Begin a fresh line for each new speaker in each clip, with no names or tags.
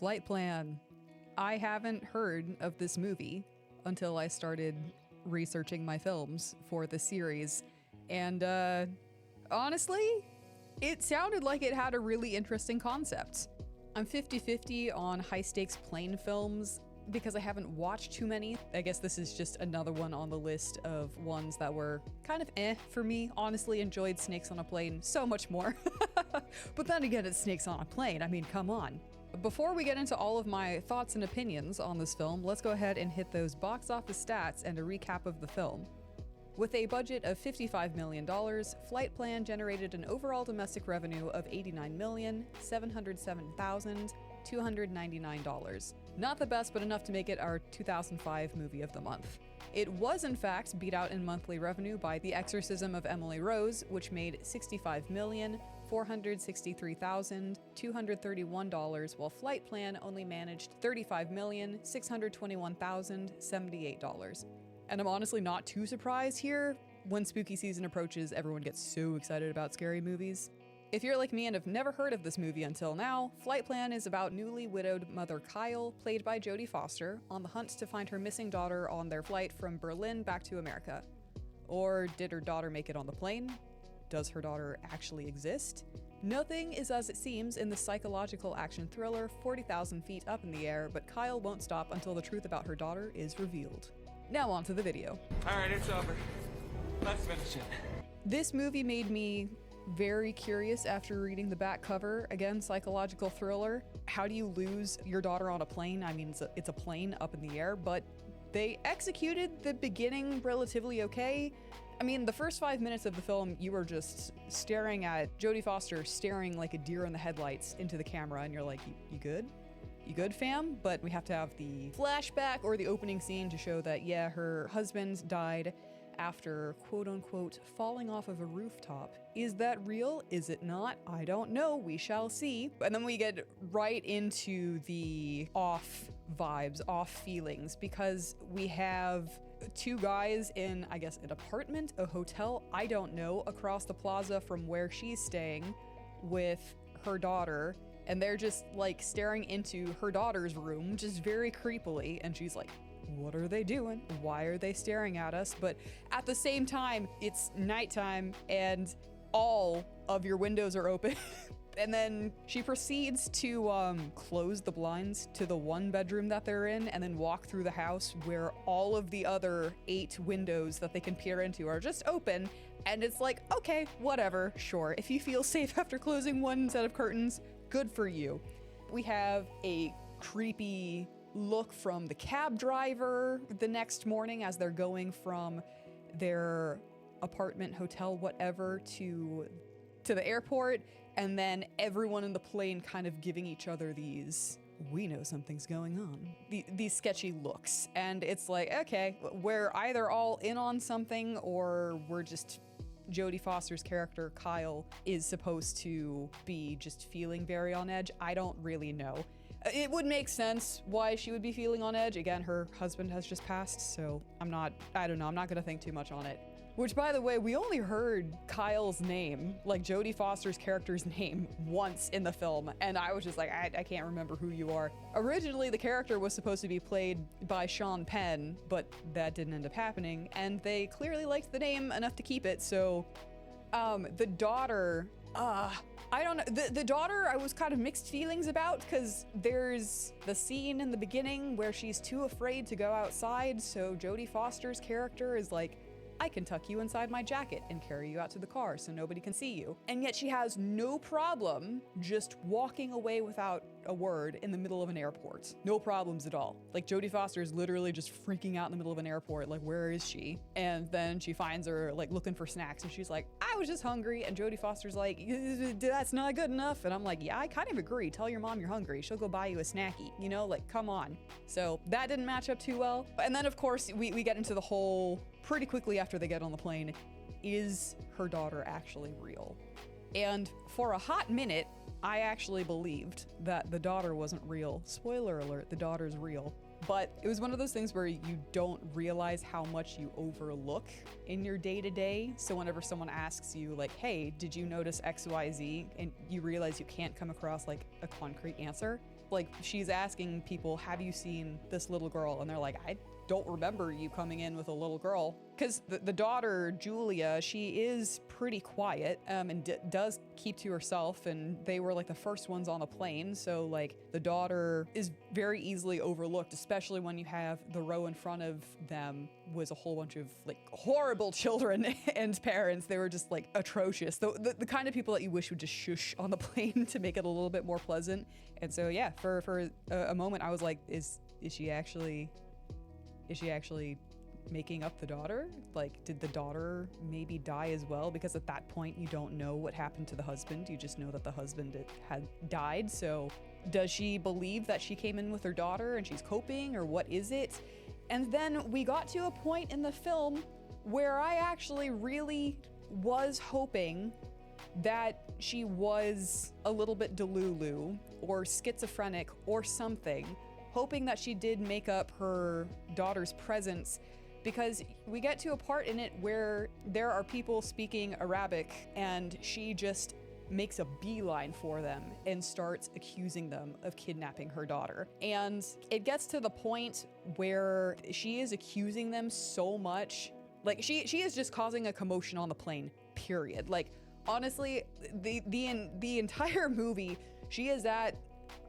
Flightplan. I haven't heard of this movie until I started researching my films for the series, and honestly, it sounded like it had a really interesting concept. I'm 50-50 on high-stakes plane films because I haven't watched too many. I guess this is just another one on the list of ones that were kind of for me. Honestly, enjoyed Snakes on a Plane so much more. But then again, it's Snakes on a Plane. I mean, come on. Before we get into all of my thoughts and opinions on this film, let's go ahead and hit those box office stats and a recap of the film. With a budget of $55 million, Flightplan generated an overall domestic revenue of $89,707,299. Not the best, but enough to make it our 2005 movie of the month. It was, in fact, beat out in monthly revenue by The Exorcism of Emily Rose, which made $65,463,231, while Flightplan only managed $35,621,078. And I'm honestly not too surprised here. When spooky season approaches, everyone gets so excited about scary movies. If you're like me and have never heard of this movie until now, Flightplan is about newly widowed mother Kyle, played by Jodie Foster, on the hunt to find her missing daughter on their flight from Berlin back to America. Or did her daughter make it on the plane? Does her daughter actually exist? Nothing is as it seems in the psychological action thriller 40,000 Feet Up in the Air, but Kyle won't stop until the truth about her daughter is revealed. Now on to the video.
All right, it's over. Let's finish it.
This movie made me very curious after reading the back cover. Again, psychological thriller. How do you lose your daughter on a plane? I mean, it's a plane up in the air, but they executed the beginning relatively okay. I mean, the first 5 minutes of the film, you were just staring at Jodie Foster staring like a deer in the headlights into the camera, and you're like, you good? You good, fam? But we have to have the flashback or the opening scene to show that, yeah, her husband died after quote-unquote falling off of a rooftop. Is that real? Is it not? I don't know. We shall see. And then we get right into the off vibes, off feelings, because we have two guys in, I guess, an apartment, a hotel, I don't know, across the plaza from where she's staying with her daughter. And they're just like staring into her daughter's room, just very creepily. And she's like, what are they doing? Why are they staring at us? But at the same time, it's nighttime and all of your windows are open. And then she proceeds to close the blinds to the one bedroom that they're in and then walk through the house where all of the other 8 windows that they can peer into are just open. And it's like, okay, whatever, sure. If you feel safe after closing one set of curtains, good for you. We have a creepy look from the cab driver the next morning as they're going from their apartment, hotel, whatever, to the airport, and then everyone in the plane kind of giving each other these, we know something's going on, these sketchy looks. And it's like, okay, we're either all in on something or we're just, Jodie Foster's character, Kyle, is supposed to be just feeling very on edge. I don't really know. It would make sense why she would be feeling on edge. Again, her husband has just passed, so I don't know, I'm not gonna think too much on it. Which, by the way, we only heard Kyle's name, like Jodie Foster's character's name, once in the film, and I was just like, I can't remember who you are. Originally, the character was supposed to be played by Sean Penn, but that didn't end up happening, and they clearly liked the name enough to keep it, so the daughter, I don't know. The daughter, I was kind of mixed feelings about, because there's the scene in the beginning where she's too afraid to go outside, so Jodie Foster's character is like, I can tuck you inside my jacket and carry you out to the car so nobody can see you. And yet she has no problem just walking away without a word in the middle of an airport. No problems at all. Like, Jodie Foster is literally just freaking out in the middle of an airport, like, where is she? And then she finds her, like, looking for snacks, and she's like, I was just hungry. And Jodie Foster's like, that's not good enough. And I'm like, yeah, I kind of agree. Tell your mom you're hungry. She'll go buy you a snacky, you know, like, come on. So that didn't match up too well. And then, of course, we get into the whole, pretty quickly after they get on the plane, is her daughter actually real? And for a hot minute, I actually believed that the daughter wasn't real. Spoiler alert, the daughter's real. But it was one of those things where you don't realize how much you overlook in your day-to-day. So whenever someone asks you, like, hey, did you notice XYZ? And you realize you can't come across like a concrete answer. Like, she's asking people, have you seen this little girl? And they're like, I don't remember you coming in with a little girl. Because the daughter, Julia, she is pretty quiet and does keep to herself, and they were like the first ones on the plane, so like the daughter is very easily overlooked, especially when you have the row in front of them was a whole bunch of like horrible children and parents. They were just like atrocious. The kind of people that you wish would just shush on the plane to make it a little bit more pleasant. And so yeah, for a moment I was like, is she actually making up the daughter? Like, did the daughter maybe die as well? Because at that point you don't know what happened to the husband, you just know that the husband had died. So does she believe that she came in with her daughter and she's coping, or what is it? And then we got to a point in the film where I actually really was hoping that she was a little bit delulu or schizophrenic or something, hoping that she did make up her daughter's presence, because we get to a part in it where there are people speaking Arabic and she just makes a beeline for them and starts accusing them of kidnapping her daughter. And it gets to the point where she is accusing them so much, like she is just causing a commotion on the plane, period. Like, honestly, the entire movie, she is at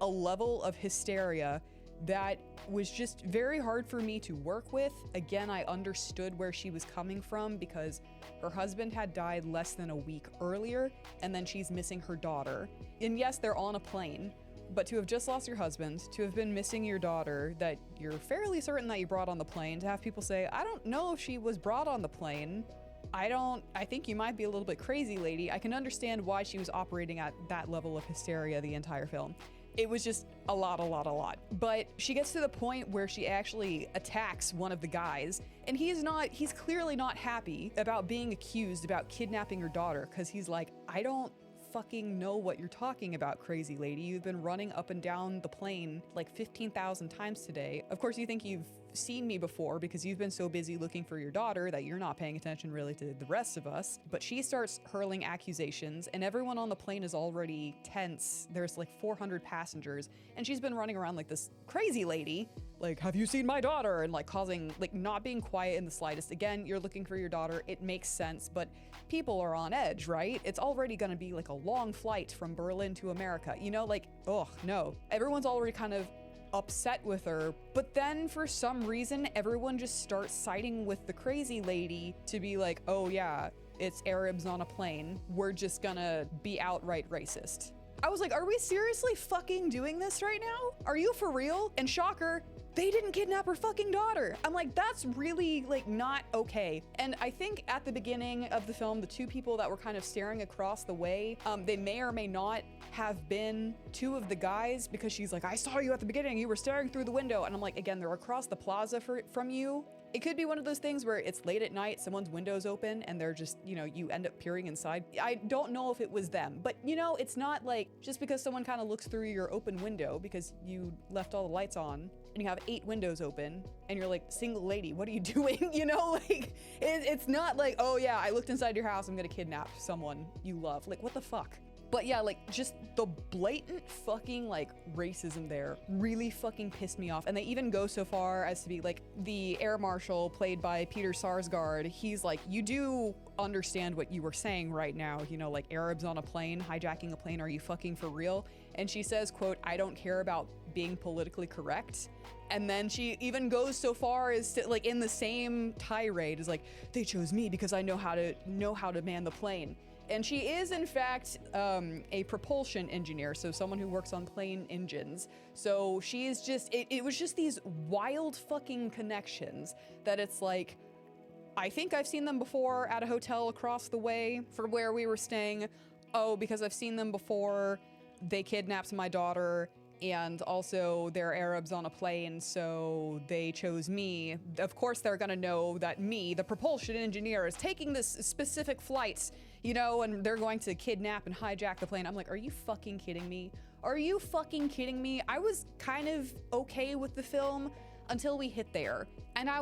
a level of hysteria that was just very hard for me to work with. Again, I understood where she was coming from because her husband had died less than a week earlier, and then she's missing her daughter. And yes, they're on a plane, but to have just lost your husband, to have been missing your daughter that you're fairly certain that you brought on the plane, to have people say, I don't know if she was brought on the plane, I think you might be a little bit crazy, lady. I can understand why she was operating at that level of hysteria the entire film. It was just a lot. But she gets to the point where she actually attacks one of the guys, and he's clearly not happy about being accused about kidnapping her daughter, because he's like, I don't fucking know what you're talking about, crazy lady. You've been running up and down the plane like 15,000 times today. Of course you think you've seen me before because you've been so busy looking for your daughter that you're not paying attention really to the rest of us. But she starts hurling accusations, and everyone on the plane is already tense. There's like 400 passengers, and she's been running around like this crazy lady, like, have you seen my daughter? And like causing, like, not being quiet in the slightest. Again, you're looking for your daughter, it makes sense, but people are on edge, right? It's already gonna be like a long flight from Berlin to America, you know, like, oh no. Everyone's already kind of upset with her, but then for some reason, everyone just starts siding with the crazy lady to be like, oh yeah, it's Arabs on a plane, we're just gonna be outright racist. I was like, are we seriously fucking doing this right now? Are you for real? And shocker, they didn't kidnap her fucking daughter. I'm like, that's really like not okay. And I think at the beginning of the film, the two people that were kind of staring across the way, they may or may not have been two of the guys, because she's like, I saw you at the beginning, you were staring through the window. And I'm like, again, they're across the plaza from you. It could be one of those things where it's late at night, someone's window's open, and they're just, you know, you end up peering inside. I don't know if it was them, but you know, it's not like just because someone kind of looks through your open window because you left all the lights on and you have 8 windows open and you're like, single lady, what are you doing? You know, like, it's not like, oh yeah, I looked inside your house, I'm gonna kidnap someone you love. Like, what the fuck? But yeah, like, just the blatant fucking, like, racism there really fucking pissed me off. And they even go so far as to be, like, the air marshal played by Peter Sarsgaard, he's like, you do understand what you were saying right now, you know, like, Arabs on a plane, hijacking a plane, are you fucking for real? And she says, quote, I don't care about being politically correct. And then she even goes so far as to, like, in the same tirade, is like, they chose me because I know how to man the plane. And she is, in fact, a propulsion engineer, so someone who works on plane engines. So she is just, it was just these wild fucking connections that it's like, I think I've seen them before at a hotel across the way from where we were staying. Oh, because I've seen them before, they kidnapped my daughter, and also they're Arabs on a plane, so they chose me. Of course they're gonna know that me, the propulsion engineer, is taking this specific flight, you know, and they're going to kidnap and hijack the plane. I'm like, are you fucking kidding me? Are you fucking kidding me? I was kind of okay with the film until we hit there, and I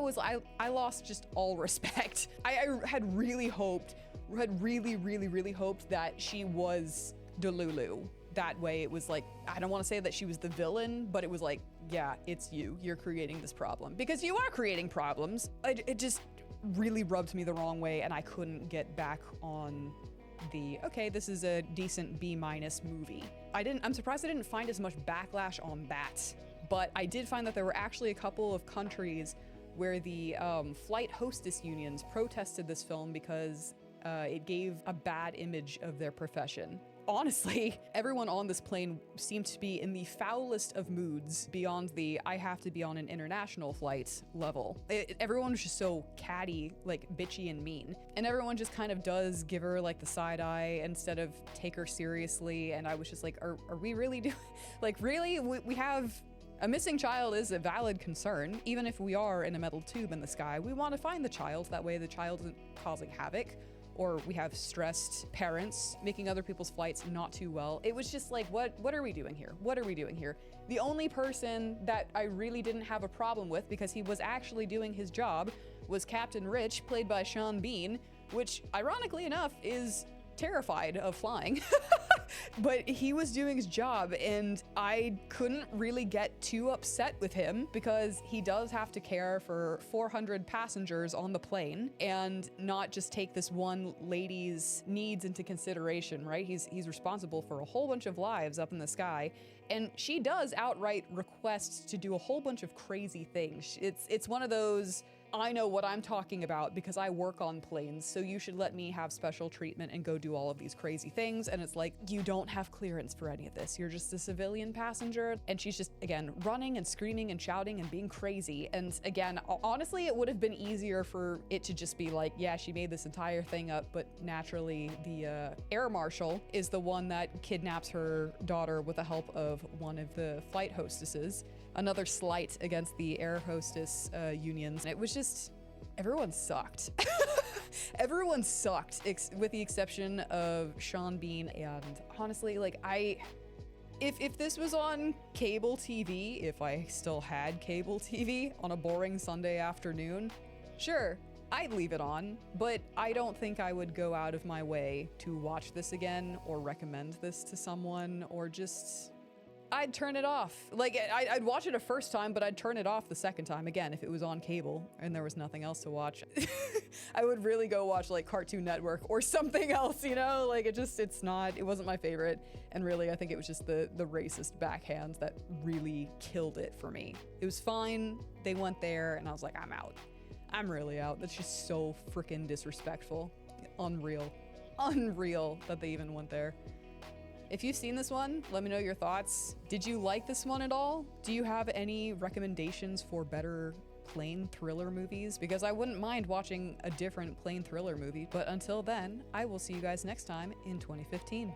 lost just all respect. I had really hoped that she was Delulu. that way it was like, I don't want to say that she was the villain, but it was like, yeah, it's you. You're creating this problem. Because you are creating problems. It just really rubbed me the wrong way, and I couldn't get back on the, okay, this is a decent B- movie. I'm surprised I didn't find as much backlash on that, but I did find that there were actually a couple of countries where the flight hostess unions protested this film because it gave a bad image of their profession. Honestly, everyone on this plane seemed to be in the foulest of moods beyond the I have to be on an international flight level. Everyone was just so catty, like bitchy and mean. And everyone just kind of does give her like the side eye instead of take her seriously. And I was just like, are we really doing, like really? We have, a missing child is a valid concern. Even if we are in a metal tube in the sky, we want to find the child. That way the child isn't causing havoc. Or we have stressed parents making other people's flights not too well. It was just like, what are we doing here? What are we doing here? The only person that I really didn't have a problem with, because he was actually doing his job, was Captain Rich, played by Sean Bean, which ironically enough is terrified of flying. But he was doing his job, and I couldn't really get too upset with him because he does have to care for 400 passengers on the plane and not just take this one lady's needs into consideration, right? He's responsible for a whole bunch of lives up in the sky, and she does outright request to do a whole bunch of crazy things. It's one of those, I know what I'm talking about because I work on planes, so you should let me have special treatment and go do all of these crazy things. And it's like, you don't have clearance for any of this. You're just a civilian passenger. And she's just, again, running and screaming and shouting and being crazy. And again, honestly, it would have been easier for it to just be like, yeah, she made this entire thing up, but naturally the air marshal is the one that kidnaps her daughter with the help of one of the flight hostesses. Another slight against the air hostess unions. It was just, everyone sucked. Everyone sucked, with the exception of Sean Bean. And honestly, like if this was on cable TV, if I still had cable TV on a boring Sunday afternoon, sure, I'd leave it on, but I don't think I would go out of my way to watch this again or recommend this to someone, or just, I'd turn it off. Like, I'd watch it a first time, but I'd turn it off the second time, again, if it was on cable and there was nothing else to watch. I would really go watch, like, Cartoon Network or something else, you know? Like, it wasn't my favorite. And really, I think it was just the racist backhands that really killed it for me. It was fine, they went there, and I was like, I'm out. I'm really out. That's just so freaking disrespectful. Unreal. Unreal that they even went there. If you've seen this one, let me know your thoughts. Did you like this one at all? Do you have any recommendations for better plane thriller movies? Because I wouldn't mind watching a different plane thriller movie, but until then, I will see you guys next time in 2015.